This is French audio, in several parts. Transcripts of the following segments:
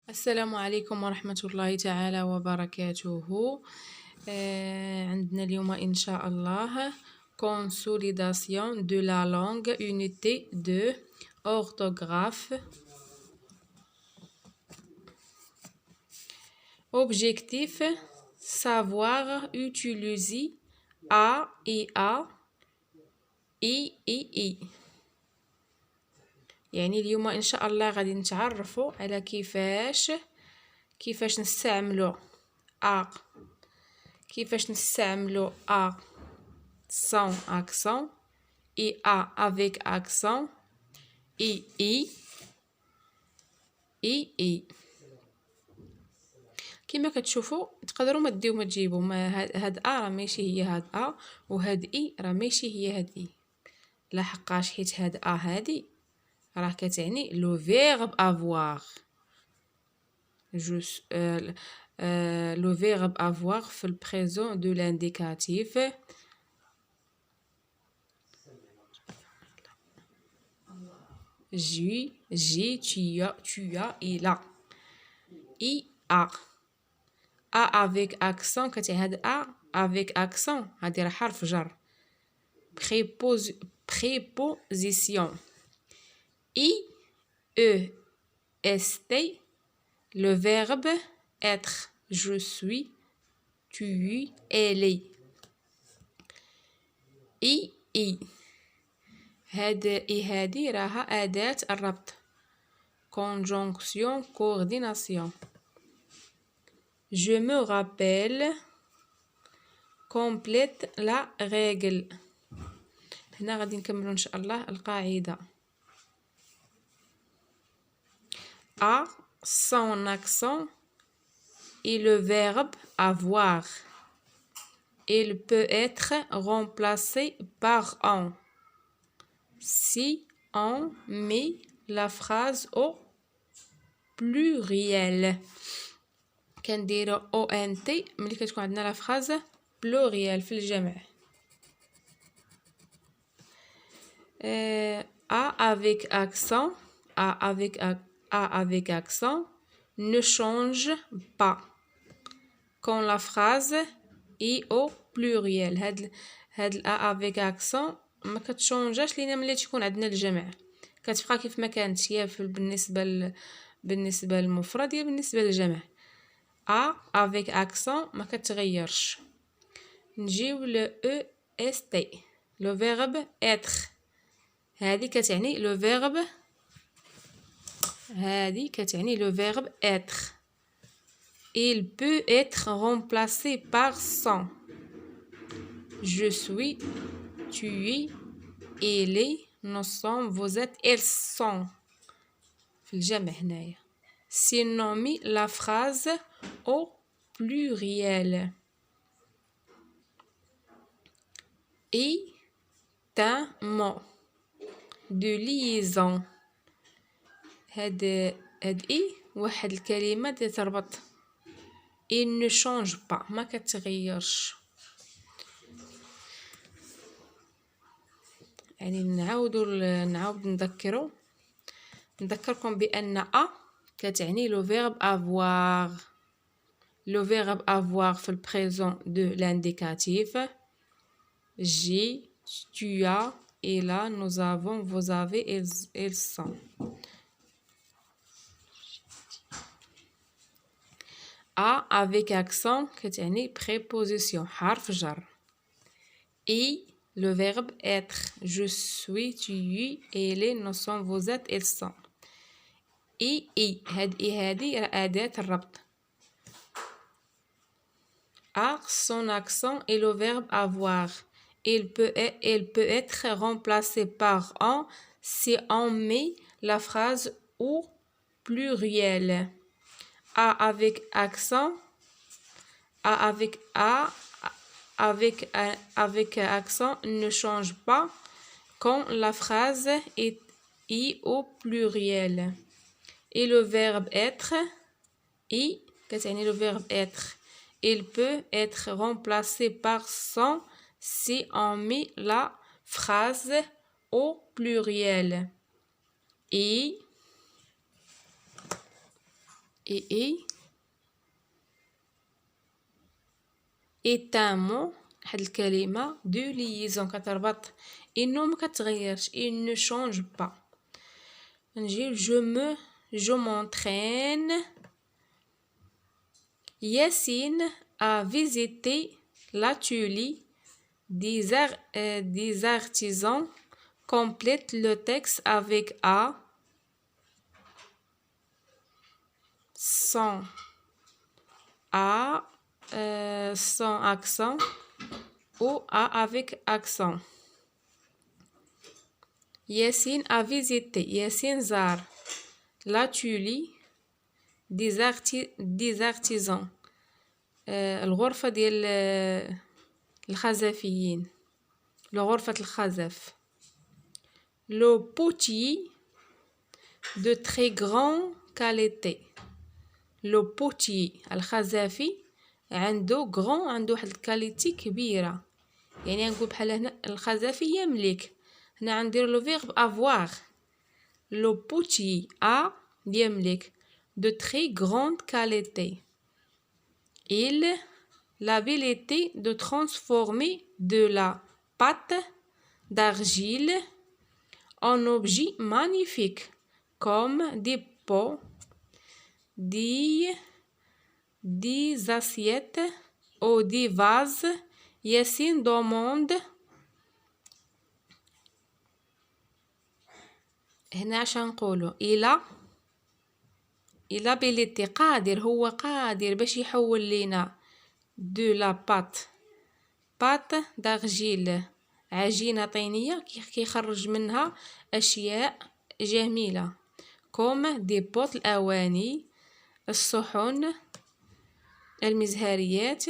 السلام عليكم ورحمة الله تعالى وبركاته. عندنا اليوم إن شاء الله consolidation de la langue unité 2 orthographe. Objectif savoir utiliser a et a i. يعني اليوم ان شاء الله غادي نتعرفوا على كيفاش نستعملوا a sans accent et a avec accent i. كما كتشوفوا تقدروا ما تديو ما تجيبوا، هاد ا راه ماشي هي هاد ا، وهاد اي راه ماشي هي هاد اي. لحقاش حيت هاد ا هادي راه كتعني لو فيرب افوار. لو فيرب افوار في البريزون دو لانديكاتيف. جي tu as il a i a avec accent كتعني هاد ا avec accent هادي راه حرف جر. préposition est le verbe être je suis tu elle est i هذه راها أداة الربط conjonction coordination. Je me rappelle complète la règle. هنا غادي نكملوا إن شاء الله القاعدة. A sans accent et le verbe avoir. Il peut être remplacé par un si on met la phrase au pluriel. كنديرو ONT ملي كتكون عندنا لا phrase pluriel في الجمع. A avec accent, A avec accent ne change pas quand la phrase est au pluriel. هاد A avec accent ما كتشونجاش لينا ملي تكون عندنا الجمع، كتبقى كيف ما كانت هي بالنسبة للمفرد هي بالنسبة للجمع. A avec accent ما كتغيرش. نجيو ل est le verbe être. هذه كتعني le verbe être. Il peut être remplacé par sans. Je suis, tu es, il est, nous sommes, vous êtes, elles sont. في الجمع هنايا. Si on met la phrase au pluriel. est un mot de liaison. هاد اي واحد الكلمة اللي تربط. il ne change pas ما كتغيرش. يعني نعاود نذكركم بأن a كتعني لو فيرب avoir. لو فيرب avoir في البريزون دو لانديكاتيف. j'ai, tu as, il a, nous avons, vous avez, ils sont. A avec accent كتعني préposition حرف جر. et le verbe être je suis tu es elle est nous sommes vous êtes ils sont. et هذه أداة الربط. A son accent est le verbe avoir. Il peut être remplacé par un si on met la phrase au pluriel. A avec accent, avec accent ne change pas quand la phrase est au pluriel. Et le verbe être, le verbe être, il peut être remplacé par sans si on met la phrase au pluriel. Et et est un mot هاد الكلمة de liaison كتربط إنه مكتغيرش il ne change pas. نجيو je m'entraîne. Yassine a visité l'atelier des artisans. Complète le texte avec A sans accent ou A avec accent. Yassine a visité. Yassine زار l'atelier des artisans. الغرفة ديال الخزفيين. غرفة الخزف. Le potier de très grande qualité. Le potier الخزافي عنده واحد الكاليتي كبيرة. يعني نقول بحال هنا الخزافي يملك. هنا غندير لو فيرب avoir. Le potier a يملك de très grande qualité. Il l'habilité de transformer de la pâte d'argile en objets magnifiques comme des pots, des assiettes ou des vases. Yassine demande. هنا اش نقولو il habilité قادر هو قادر باش يحول لينا de la pâte d'argile عجينة طينية كيخرج منها أشياء جميلة كوم دي بوت الأواني الصحون المزهريات.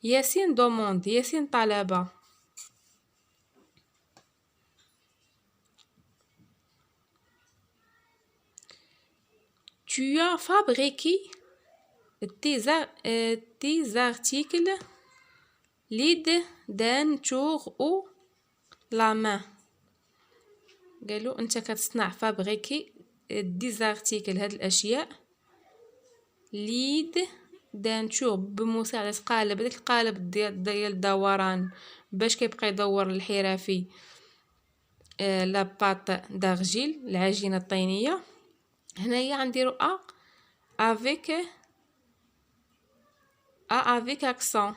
ياسين دوموند ياسين طلب. Tu as fabriqué tes articles l'aide d'un tour ou la main. قالوا انت كتصنع فابريكي دي زارتيكل هاد الاشياء ليد دانتور بمساعدة قالب. داك القالب ديال الدوران باش كيبقى يدور الحرافي لا بات دارجيل العجينة الطينية. هنايا غنديرو avec accent.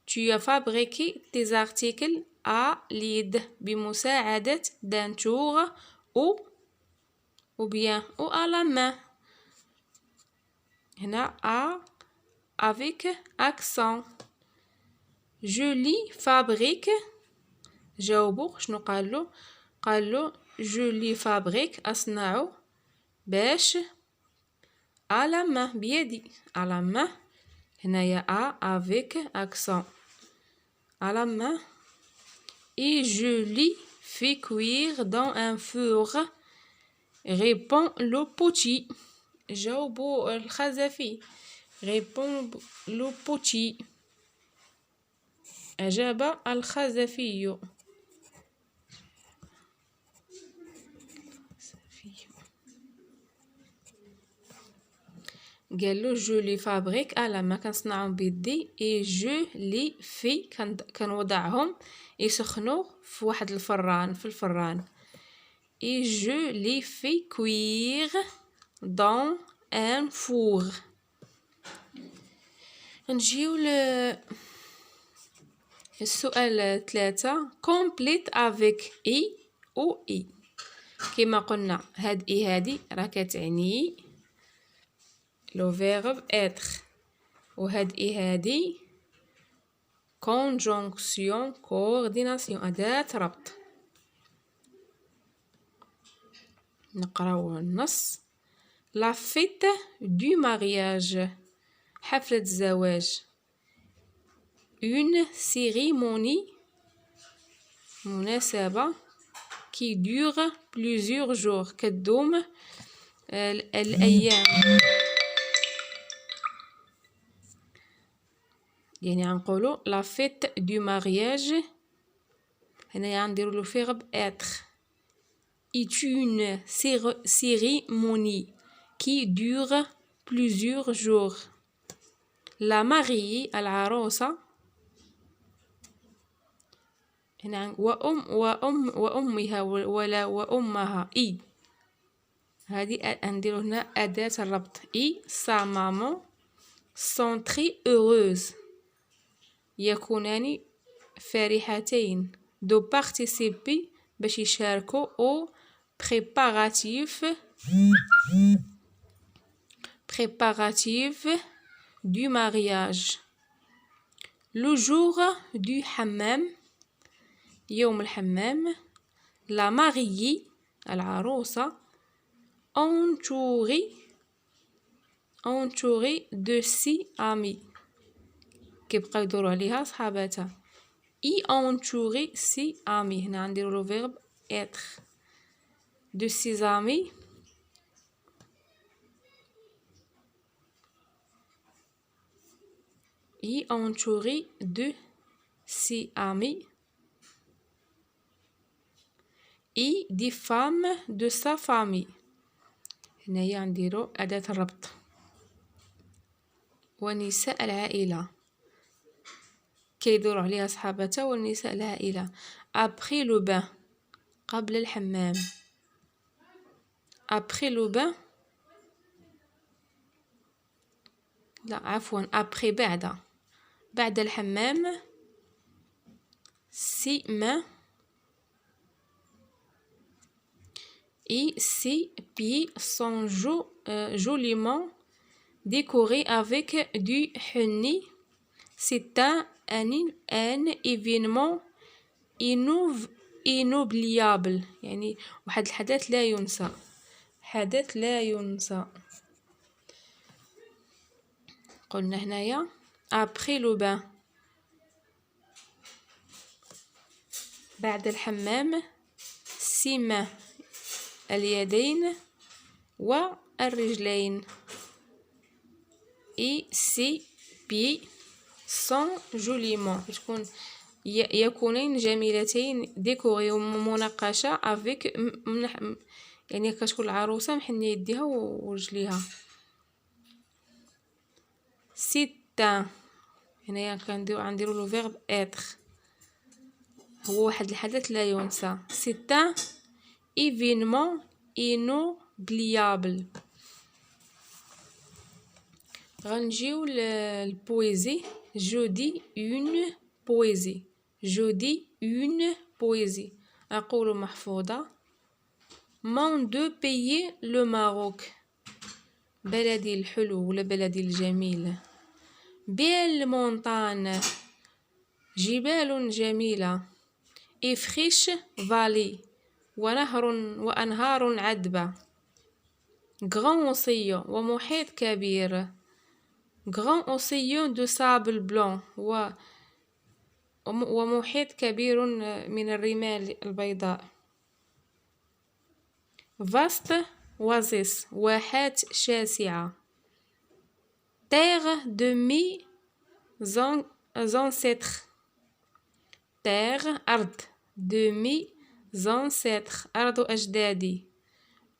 Tu as fabriqué tes articles à l'aide بمساعدة d'un tour ou bien ou à la main. هنا avec accent. Je les fabrique. جاوبو شنو قالو je les fabrique أصنع باش à la main بيدي à la main. هنايا avec accent à la main. Et je les fais cuire dans un four. Répond le potier. جاوبو الخزفي. Répond le potier. أجاب الخزفي. قالو جو لي فابريك على ما كنصنعهم بيدي اي جو لي في كنوضعهم يسخنوا في واحد الفران في الفران. اي جو لي في كوير دون ان فور. نجيو السؤال 3. كومبليت افيك اي او اي. كما قلنا هاد اي هادي راه كتعني لو فيرب être وهاد اي هادي conjonction coordination أداة ربط. نقراو النص. la fête du mariage حفلة الزواج. une cérémonie مناسبة qui dure plusieurs jours كتدوم الأيام. يعني غنقولو لا فيت دو مارياج. هنايا غنديرو لو فيرب être est une cérémonie qui dure plusieurs jours. La mariée العروسة هنا وأمها ولا وأمها إي هذه نديرو هنا أداة الربط إي sa maman sont très heureuses يكونان فرحتين de participer باش يشاركوا au préparatif du mariage. Le jour du hammam يوم الحمام la mariée العروسة entourée de 6 amis كيبقاو يدوروا عليها صحاباتها y entourer 6 amis هنا نديرو لو فيرب être de 6 amis y entouré de 6 amis et des femmes de sa famille. هنايا نديرو أداة الربط ونساء العائلة كيدوروا عليها صحابتها ونساء العائلة. après le bain قبل الحمام après le bain لا عفوا après بعد الحمام ses mains et ses pieds sont joliment décorés avec du henni. C'est un événement inoubliable يعني واحد الحدث لا ينسى حدث لا ينسى. قلنا هنايا après le bain بعد الحمام ses mains اليدين والرجلين et ses pieds sont joliment يكونين جميلتين décorées ومنقشة avec يعني كتكون العروسة محنية يديها ورجليها. c'est هنايا كنديرو لو فيرب être هو واحد الحدث لا ينسى. c'est un événement inoubliable. غنجيو للبويزي. je dis une poésie أقول محفوظة. mon deux pays le Maroc بلدي الحلو ولا بلدي الجميل. belle montagne جبال جميلة. et fraîche vallée وأنهار عذبة. grand océan ومحيط كبير. grand océan de sable blanc ومحيط كبير من الرمال البيضاء. vaste oasis واحات شاسعة. terre de mes ancêtres terre أرض de mes ancêtres أرض أجدادي.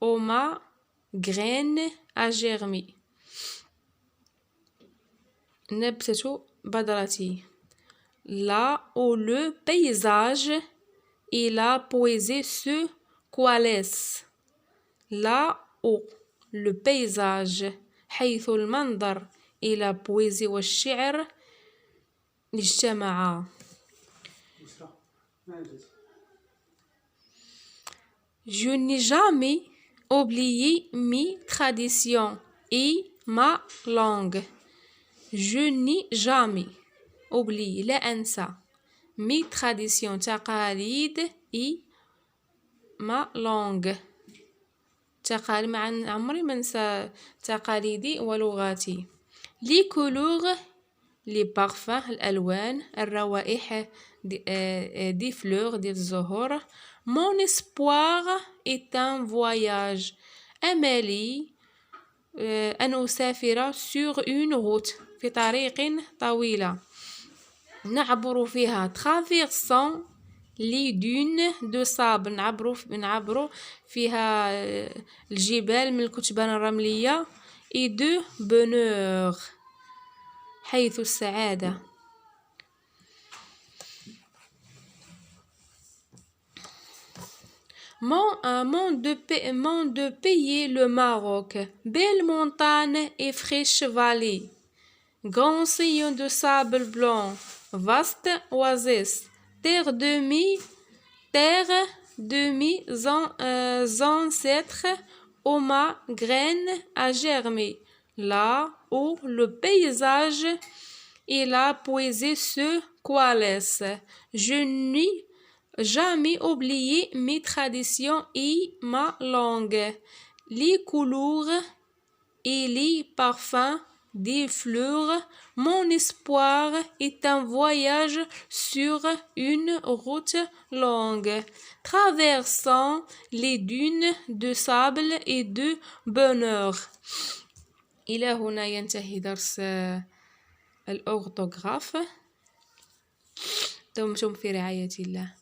où ma graine a germé نبتة بذرتي. là où le paysage et la poésie se coalescent. là où le paysage حيث المنظر et la poésie والشعر اجتمعا. je n'ai jamais oublié mes traditions et ma langue. je n'ai jamais oublié لا أنسى mes traditions تقاليد et ma langue تقاليد مع عمري ما ننسى تقاليدي ولغاتي. les couleurs les parfums الألوان الروائح des fleurs ديال الزهور. mon espoir est un voyage أملي أن أسافر sur une route في طريق طويلة نعبر فيها. traversant les dunes de sable نعبر فيها الجبال من الكتبان الرملية. et de bonheur. حيث السعادة. Mon de pays le Maroc, belle montagne et fraîche vallée, grand sillon de sable blanc, vaste oasis, terre ancêtres, où ma graine a germé, là où le paysage et la poésie se coalescent. Je n'ai jamais oublié mes traditions et ma langue, les couleurs et les parfums des fleurs. Mon espoir est un voyage sur une route longue, traversant les dunes de sable et de bonheur. إلى هنا ينتهي درس الأورثوغراف. دمتم في رعاية الله.